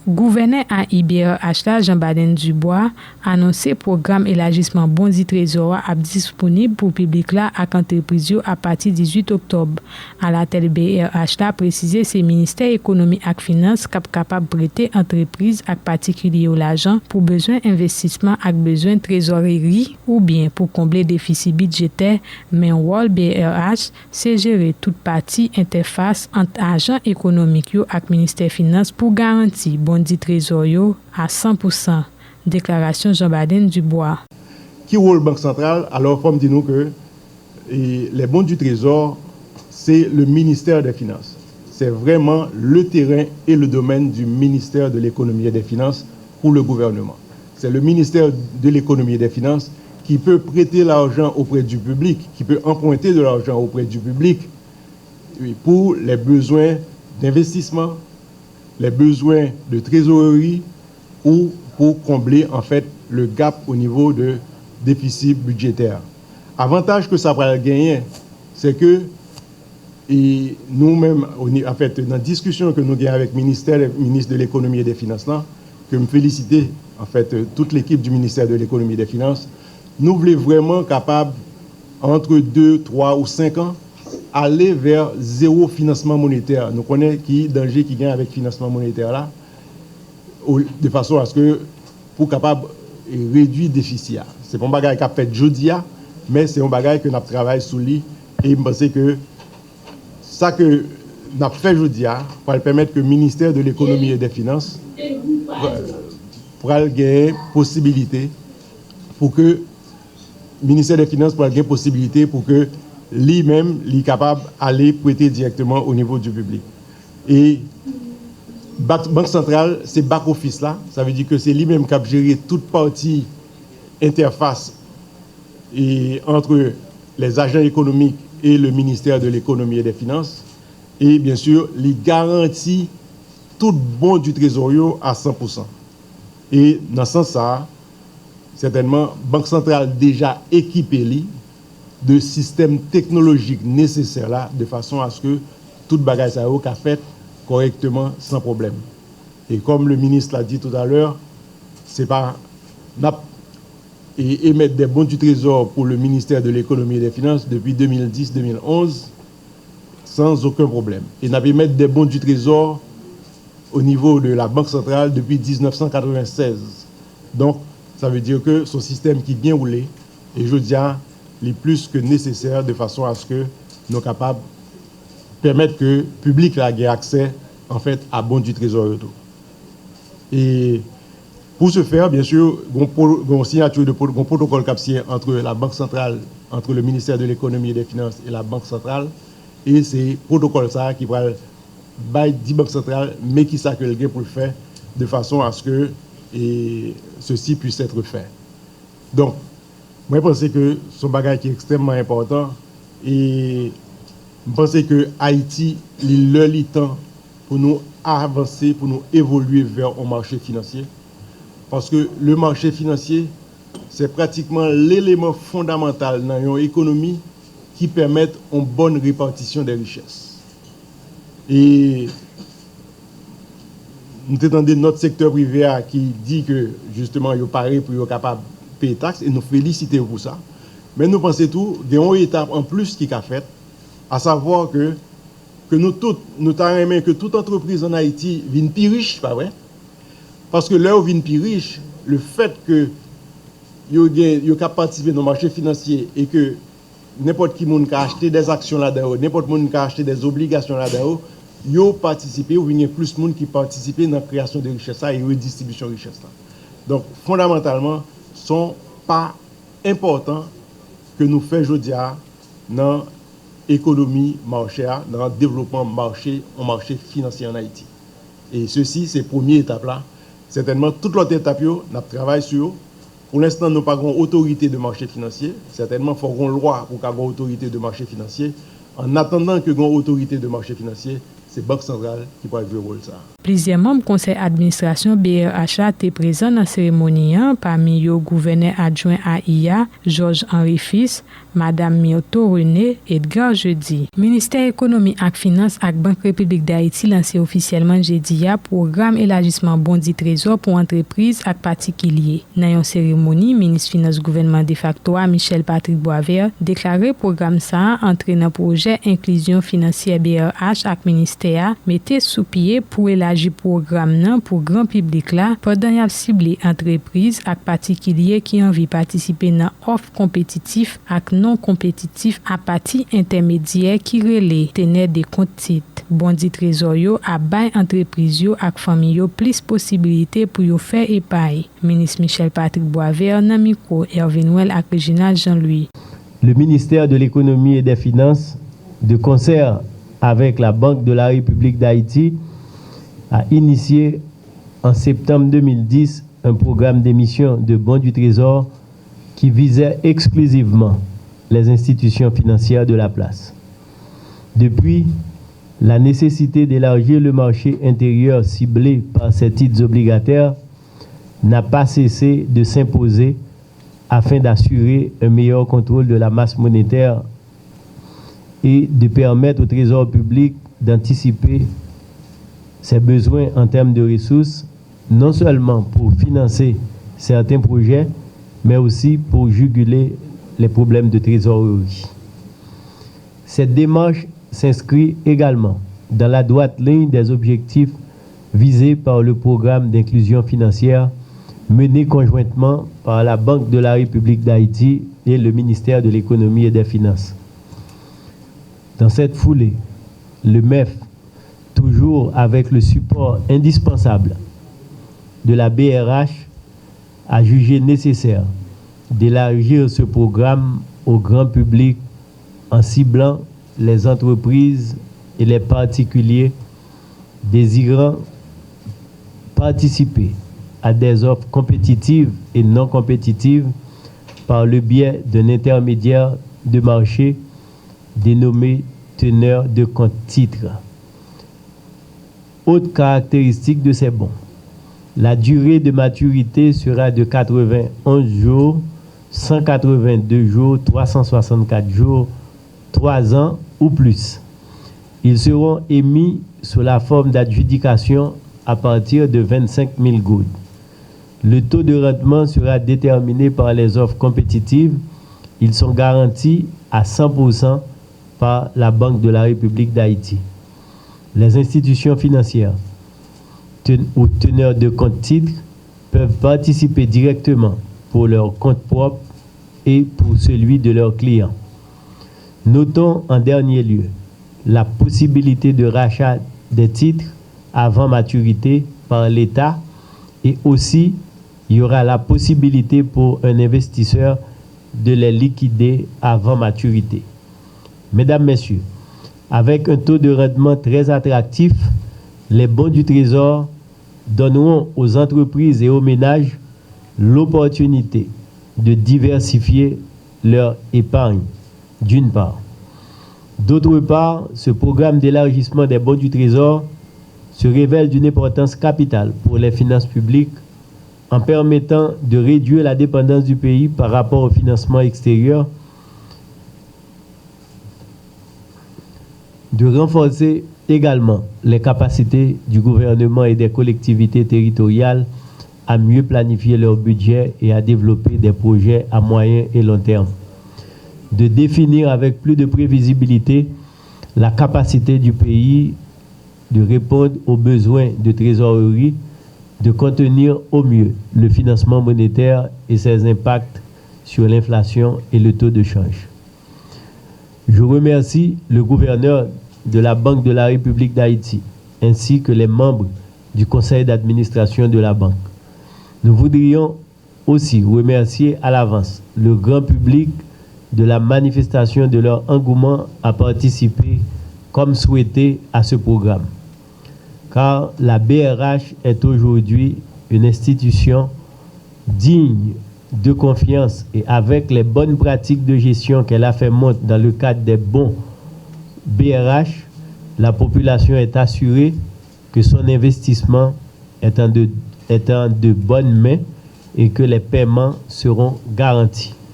Gouverneur à IBRH Jean-Baden Dubois annoncé programme élargissement bondi trésor à disponible pour public là à entreprise à partir 18 octobre. À la tête BRH là précisé c'est ministère économie et finance capable prêter entreprise à particulier l'argent pour besoin investissement avec besoin trésorerie ou bien pour combler déficit budgétaire mais rôle BRH c'est gérer toute partie interface entre agents économiques yo ak ministère finance pour garantir bondi trésor yo à 100%. Déclaration Jean-Baden Dubois. Qui rôle Banque centrale? Alors, faut me dire nous que les bons du trésor, c'est le ministère des Finances. C'est vraiment le terrain et le domaine du ministère de l'économie et des finances pour le gouvernement. C'est le ministère de l'économie et des finances qui peut prêter l'argent auprès du public, qui peut emprunter de l'argent auprès du public pour les besoins d'investissement, les besoins de trésorerie ou pour combler en fait le gap au niveau de déficit budgétaire. Avantage que ça va gagner, c'est que nous-mêmes, en fait, dans la discussion que nous avons avec le ministre de l'économie et des finances, là, que me féliciter en fait toute l'équipe du ministère de l'économie et des finances, nous voulons vraiment capables, entre 2, 3 ou 5 ans, aller vers zéro financement monétaire. Nous connaissons qui danger qui gagne avec le financement monétaire là, de façon à ce que pour capable réduire le déficit. C'est pas un bagage qui a fait jeudi, mais c'est un bagage que nous travaillons sur lui et je pense que ça que nous avons fait jeudi va permettre que le ministère de l'économie et des finances pourra gagner possibilité pour que le ministère des finances pourra gagner possibilité pour que lui-même est capable d'aller prêter directement au niveau du public. Et Banque centrale, c'est back office là, ça veut dire que c'est lui-même qui a géré toute partie interface entre les agents économiques et le ministère de l'économie et des finances. Et bien sûr, il garantit tout bon du trésorier à 100%. Et dans ce sens-là, certainement, Banque centrale déjà équipée de systèmes technologiques nécessaires là, de façon à ce que toute bagage ça a fait correctement sans problème. Et comme le ministre l'a dit tout à l'heure, c'est pas émettre des bons du trésor pour le ministère de l'économie et des finances depuis 2010-2011 sans aucun problème. Et n'a pas émettre des bons du trésor au niveau de la Banque centrale depuis 1996. Donc, ça veut dire que son système qui est bien roulé, et je dis, il est plus que nécessaire de façon à ce que nous sommes capables de permettre que le public ait accès en fait, à bon du trésor. Et pour ce faire, bien sûr, il y a une signature de un protocole capsien entre la Banque centrale, entre le ministère de l'économie et des finances et la Banque centrale. Et c'est protocole ça qui va bailler 10 banques centrales, mais qui s'accueille pour le faire de façon à ce que ceci puisse être fait. Donc, moi, je pense que ce bagage qui est extrêmement important et je pense que Haïti, il a le temps pour nous avancer, pour nous évoluer vers un marché financier. Parce que le marché financier, c'est pratiquement l'élément fondamental dans une économie qui permet une bonne répartition des richesses. Et nous attendons notre secteur privé qui dit que justement, il est paré pour être capable de payer taxes et nous féliciter pour ça. Mais nous pensons tout, il y a une étape en plus qui a fait, à savoir que nous tous, nous t'aimons que toute entreprise en Haïti vienne plus riche, pas vrai? Parce que là où vienne plus riche, le fait que vous capable participer dans le marché financier et que n'importe qui peut acheter des actions là-dedans, n'importe qui peut acheter des obligations là-dedans, vous participez, ou il y a plus de monde qui participent dans la création de richesses et redistribution de richesses. Donc, fondamentalement, ce ne sont pas importants que nous faisons aujourd'hui dans l'économie marché, dans le développement marché financier en Haïti. Et ceci, c'est la première étape là. Certainement, toute l'autre étape, nous travaillons sur. Pour l'instant, nous n'avons pas d'autorité de marché financier. Certainement, il faut une loi pour avoir une autorité de marché financier. En attendant que une autorité de marché financier, c'est Banque centrale qui pourra jouer le rôle ça. Plusieurs membres du conseil d'administration BRH étaient présents dans la cérémonie, parmi eux gouverneur adjoint à IA, Georges Henri Fils, Madame Myoto René Edgar jeudi. Ministère économie et finance ak Banque République d'Haïti lancé officiellement jeudi a programme élargissement bondi trésor pour entreprises ak particuliers. Dans une cérémonie, ministre finance gouvernement de facto Michel Patrick Boisvert déclaré programme ça entraînant projet inclusion financière BRH ak ministère mettait sous pied pour élargir programme nan pour grand public là pendant y a ciblé entreprises ak particuliers qui envie participer dans offre compétitif ak non compétitif à partir intermédiaire qui relève tenir des comptes titres bondi trésor yo à bay entreprise yo ak famille yo plus possibilité pour yo faire épargne. Ministre Michel Patrick Boisvert nan micro Hervé Noël ak Reginald Jean-Louis. Le ministère de l'économie et des finances, de concert avec la Banque de la République d'Haïti, a initié en septembre 2010 un programme d'émission de bons du Trésor qui visait exclusivement les institutions financières de la place. Depuis, la nécessité d'élargir le marché intérieur ciblé par ces titres obligataires n'a pas cessé de s'imposer afin d'assurer un meilleur contrôle de la masse monétaire et de permettre au Trésor public d'anticiper ses besoins en termes de ressources, non seulement pour financer certains projets, mais aussi pour juguler les problèmes de trésorerie. Cette démarche s'inscrit également dans la droite ligne des objectifs visés par le programme d'inclusion financière mené conjointement par la Banque de la République d'Haïti et le ministère de l'économie et des finances. Dans cette foulée, le MEF, toujours avec le support indispensable de la BRH, a jugé nécessaire d'élargir ce programme au grand public en ciblant les entreprises et les particuliers désirant participer à des offres compétitives et non compétitives par le biais d'un intermédiaire de marché dénommé teneur de compte titres. Autre caractéristique de ces bons, la durée de maturité sera de 91 jours, 182 jours, 364 jours, 3 ans ou plus. Ils seront émis sous la forme d'adjudication à partir de 25 000 gouttes. Le taux de rendement sera déterminé par les offres compétitives. Ils sont garantis à 100% par la Banque de la République d'Haïti. Les institutions financières ou teneurs de compte titres peuvent participer directement pour leur compte propre et pour celui de leurs clients. Notons en dernier lieu la possibilité de rachat des titres avant maturité par l'État et aussi il y aura la possibilité pour un investisseur de les liquider avant maturité. Mesdames, Messieurs, avec un taux de rendement très attractif, les bons du Trésor donneront aux entreprises et aux ménages l'opportunité de diversifier leur épargne, d'une part. D'autre part, ce programme d'élargissement des bons du Trésor se révèle d'une importance capitale pour les finances publiques en permettant de réduire la dépendance du pays par rapport au financement extérieur, de renforcer également les capacités du gouvernement et des collectivités territoriales à mieux planifier leur budget et à développer des projets à moyen et long terme, de définir avec plus de prévisibilité la capacité du pays de répondre aux besoins de trésorerie, de contenir au mieux le financement monétaire et ses impacts sur l'inflation et le taux de change. Je remercie le gouverneur de la Banque de la République d'Haïti ainsi que les membres du conseil d'administration de la banque. Nous voudrions aussi remercier à l'avance le grand public de la manifestation de leur engouement à participer comme souhaité à ce programme. Car la BRH est aujourd'hui une institution digne de confiance et avec les bonnes pratiques de gestion qu'elle a fait montre dans le cadre des bons BRH, la population est assurée que son investissement est en de bonnes mains et que les paiements seront garantis.